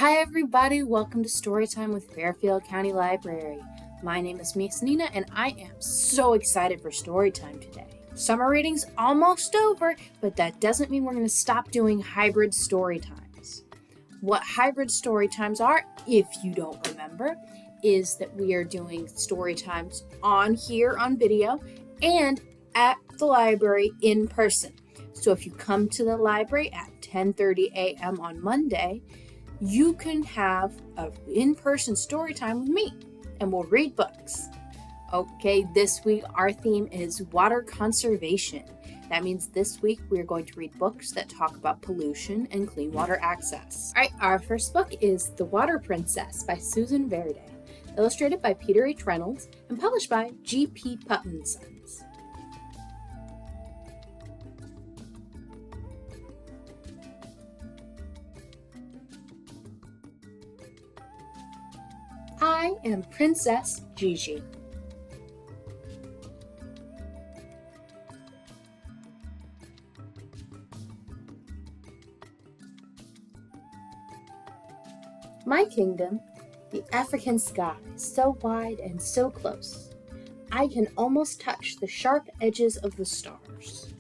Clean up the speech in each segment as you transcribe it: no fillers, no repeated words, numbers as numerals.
Hi everybody, welcome to Storytime with Fairfield County Library. My name is Miss Nina and I am so excited for Storytime today. Summer reading's almost over, but that doesn't mean we're going to stop doing hybrid Storytimes. What hybrid Storytimes are, if you don't remember, is that we are doing Storytimes on here on video and at the library in person. So if you come to the library at 10:30 a.m. on Monday, you can have an in-person story time with me, and we'll read books. Okay, this week our theme is water conservation. That means this week we're going to read books that talk about pollution and clean water access. All right, our first book is The Water Princess by Susan Verde, illustrated by Peter H. Reynolds and published by G.P. Putnam & Sons. I am Princess Gigi. My kingdom, the African sky, so wide and so close, I can almost touch the sharp edges of the stars.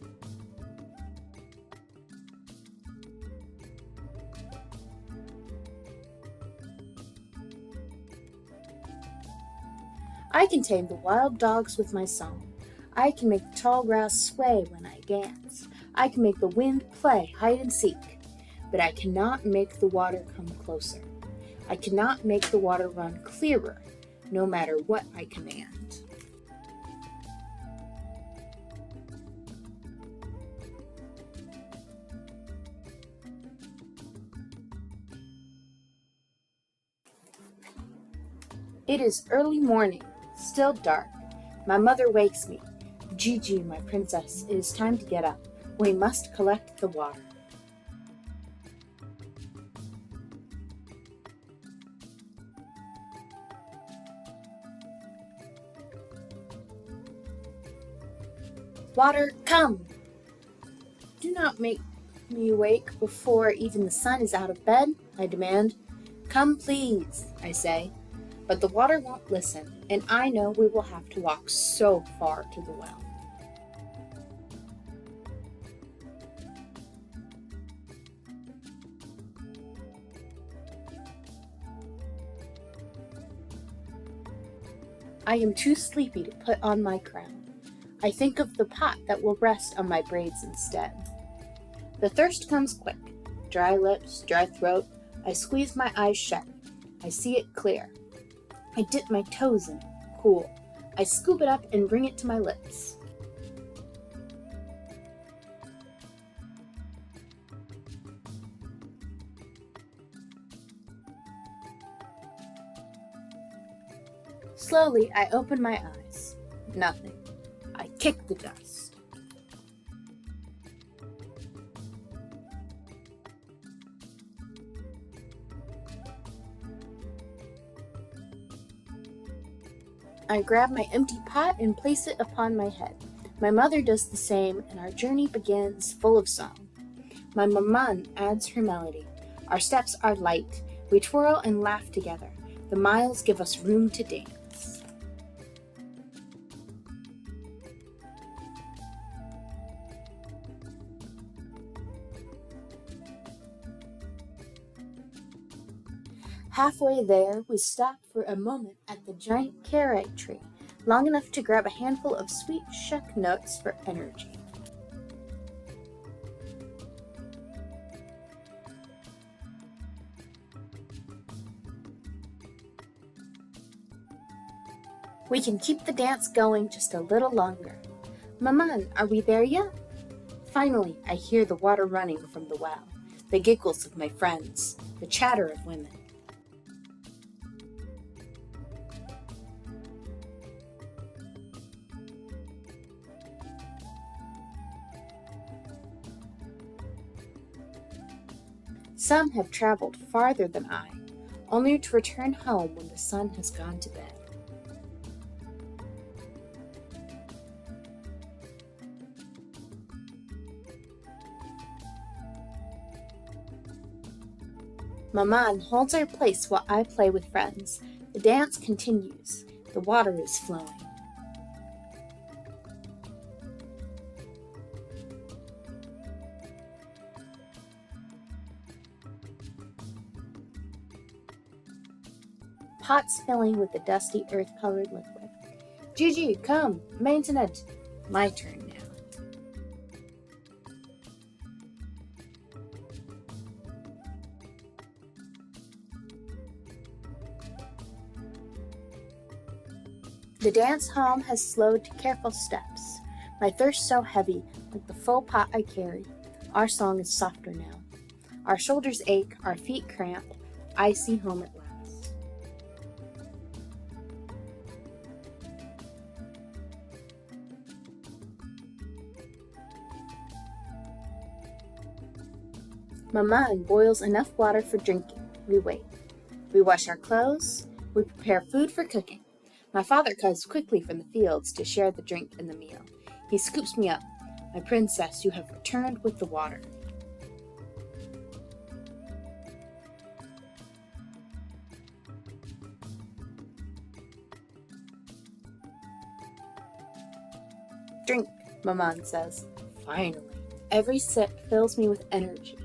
I can tame the wild dogs with my song. I can make the tall grass sway when I dance. I can make the wind play hide and seek. But I cannot make the water come closer. I cannot make the water run clearer, no matter what I command. It is early morning. Still dark. My mother wakes me. Gigi, my princess, it is time to get up. We must collect the water. Water, come! Do not make me wake before even the sun is out of bed, I demand. Come, please, I say. But the water won't listen, and I know we will have to walk so far to the well. I am too sleepy to put on my crown. I think of the pot that will rest on my braids instead. The thirst comes quick. Dry lips, dry throat. I squeeze my eyes shut. I see it clear. I dip my toes in it, cool. I scoop it up and bring it to my lips. Slowly, I open my eyes. Nothing. I kick the dust. I grab my empty pot and place it upon my head. My mother does the same, and our journey begins full of song. My maman adds her melody. Our steps are light. We twirl and laugh together. The miles give us room to dance. Halfway there, we stop for a moment at the giant carrot tree, long enough to grab a handful of sweet shuck nuts for energy. We can keep the dance going just a little longer. Maman, are we there yet? Finally, I hear the water running from the well, the giggles of my friends, the chatter of women. Some have traveled farther than I, only to return home when the sun has gone to bed. Maman holds our place while I play with friends. The dance continues. The water is flowing. Pots filling with the dusty earth-colored liquid. Gigi, come, Antoinette. My turn now. The dance home has slowed to careful steps. My thirst so heavy, like the full pot I carry. Our song is softer now. Our shoulders ache, our feet cramp. I see home at last. Maman boils enough water for drinking. We wait. We wash our clothes. We prepare food for cooking. My father comes quickly from the fields to share the drink and the meal. He scoops me up. My princess, you have returned with the water. Drink, Maman says. Finally. Every sip fills me with energy.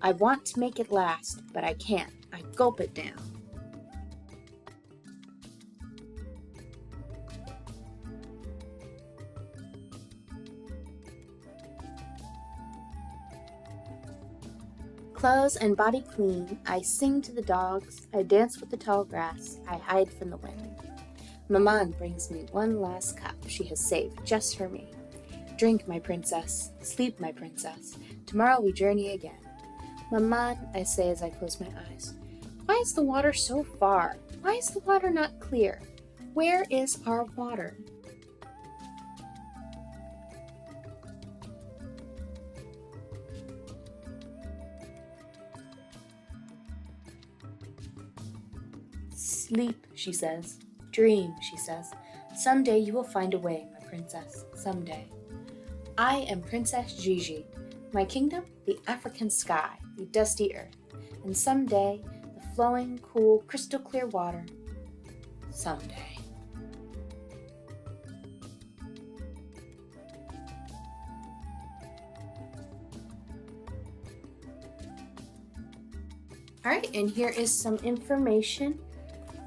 I want to make it last, but I can't. I gulp it down. Clothes and body clean, I sing to the dogs, I dance with the tall grass, I hide from the wind. Maman brings me one last cup she has saved just for me. Drink, my princess, sleep, my princess, tomorrow we journey again. Maman, I say as I close my eyes, why is the water so far? Why is the water not clear? Where is our water? Sleep, she says. Dream, she says. Someday you will find a way, my princess. Someday. I am Princess Gigi. My kingdom, the African sky, the dusty earth. And someday, the flowing, cool, crystal clear water. Someday. Alright, and here is some information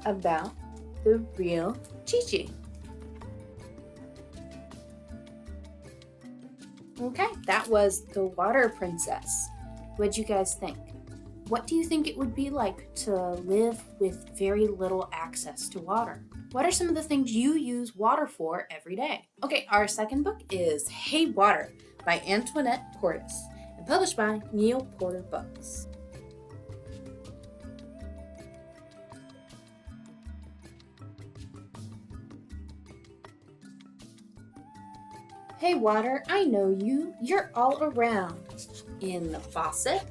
about the real Gigi. Okay, that was The Water Princess. What'd you guys think? What do you think it would be like to live with very little access to water? What are some of the things you use water for every day? Okay, our second book is Hey Water by Antoinette Portis and published by Neal Porter Books. Hey water, I know you. You're all around. In the faucet.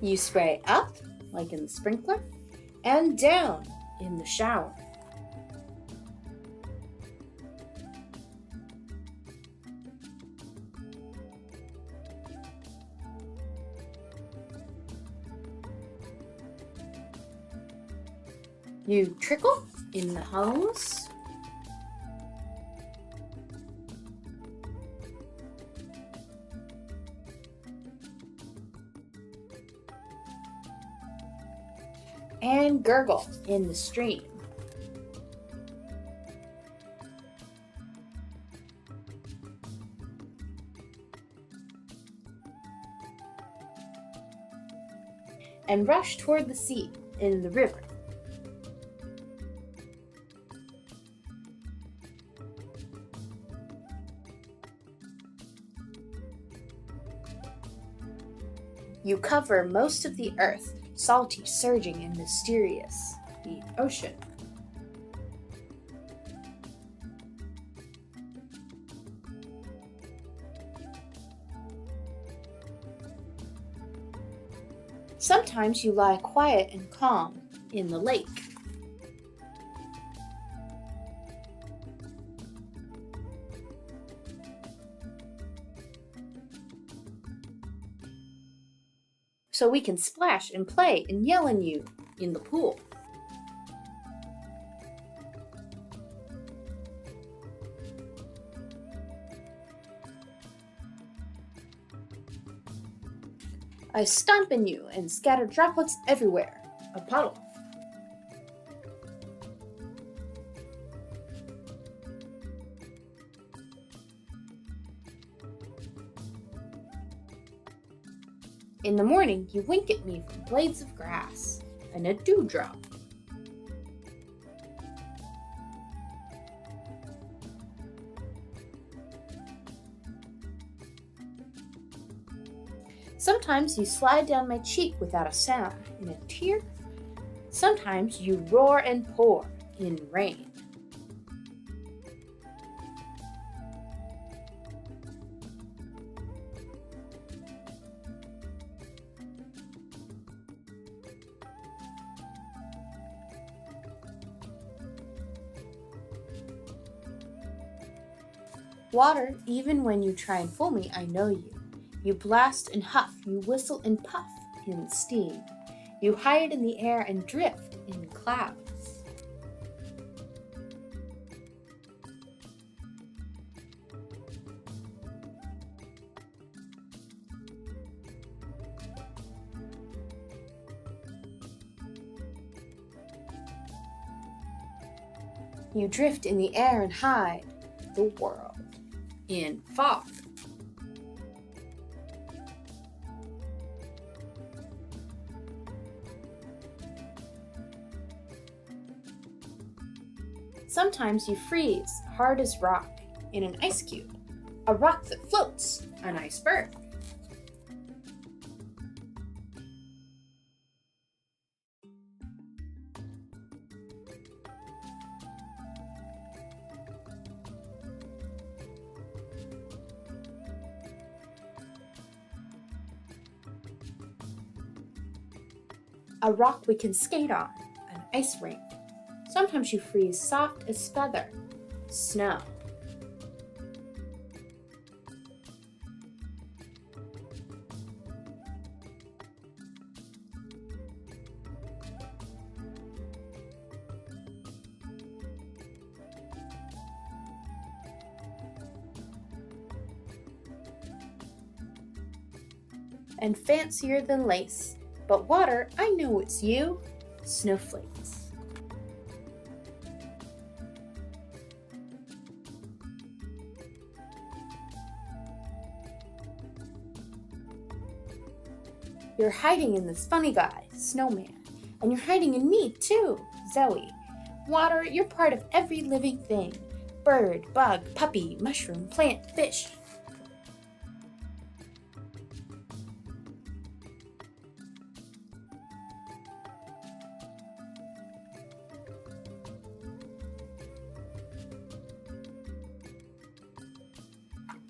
You spray up, like in the sprinkler, and down in the shower. You trickle in the hose. And gurgle in the stream. And rush toward the sea in the river. You cover most of the earth, salty, surging, and mysterious, the ocean. Sometimes you lie quiet and calm in the lake. so we can splash and play and yell at you in the pool. I stomp in you and scatter droplets everywhere. A puddle. In the morning, you wink at me from blades of grass and a dewdrop. Sometimes you slide down my cheek without a sound in a tear. Sometimes you roar and pour in rain. Water, even when you try and fool me, I know you. You blast and huff, you whistle and puff in steam. You hide in the air and drift in clouds. You drift in the air and hide the world in fog. Sometimes you freeze hard as rock in an ice cube, a rock that floats, an iceberg. A rock we can skate on, an ice rink. Sometimes you freeze soft as feather, snow. And fancier than lace, but water, I know it's you, snowflakes. You're hiding in this funny guy, Snowman, and you're hiding in me too, Zoe. Water, you're part of every living thing. Bird, bug, puppy, mushroom, plant, fish.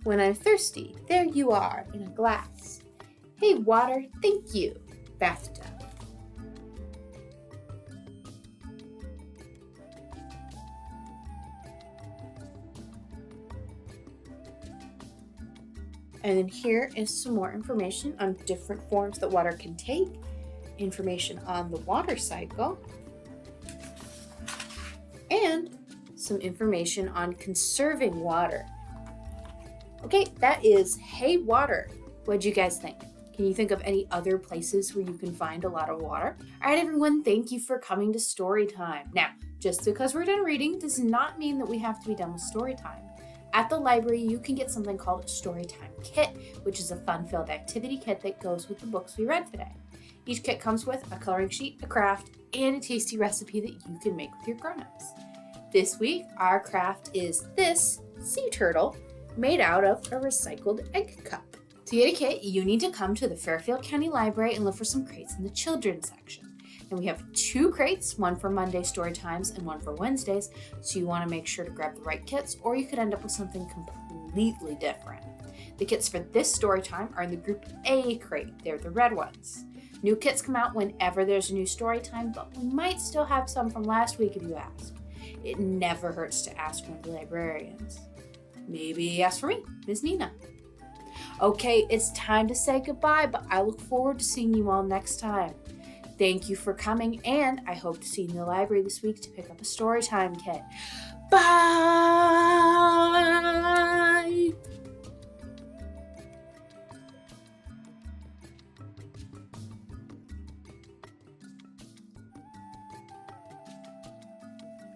When I'm thirsty, there you are in a glass. Hey water, thank you, bathtub. And then here is some more information on different forms that water can take, information on the water cycle, and some information on conserving water. Okay, that is Hey Water. What'd you guys think? Can you think of any other places where you can find a lot of water? All right, everyone, thank you for coming to Storytime. Now, just because we're done reading does not mean that we have to be done with Storytime. At the library, you can get something called a Storytime kit, which is a fun-filled activity kit that goes with the books we read today. Each kit comes with a coloring sheet, a craft, and a tasty recipe that you can make with your grown-ups. This week, our craft is this sea turtle made out of a recycled egg cup. To get a kit, you need to come to the Fairfield County Library and look for some crates in the children's section. And we have 2 crates, one for Monday Storytimes and one for Wednesdays, so you want to make sure to grab the right kits or you could end up with something completely different. The kits for this Storytime are in the Group A crate. They're the red ones. New kits come out whenever there's a new Storytime, but we might still have some from last week if you ask. It never hurts to ask one of the librarians. Maybe ask for me, Ms. Nina. Okay, it's time to say goodbye, but I look forward to seeing you all next time. Thank you for coming, and I hope to see you in the library this week to pick up a Storytime kit. Bye!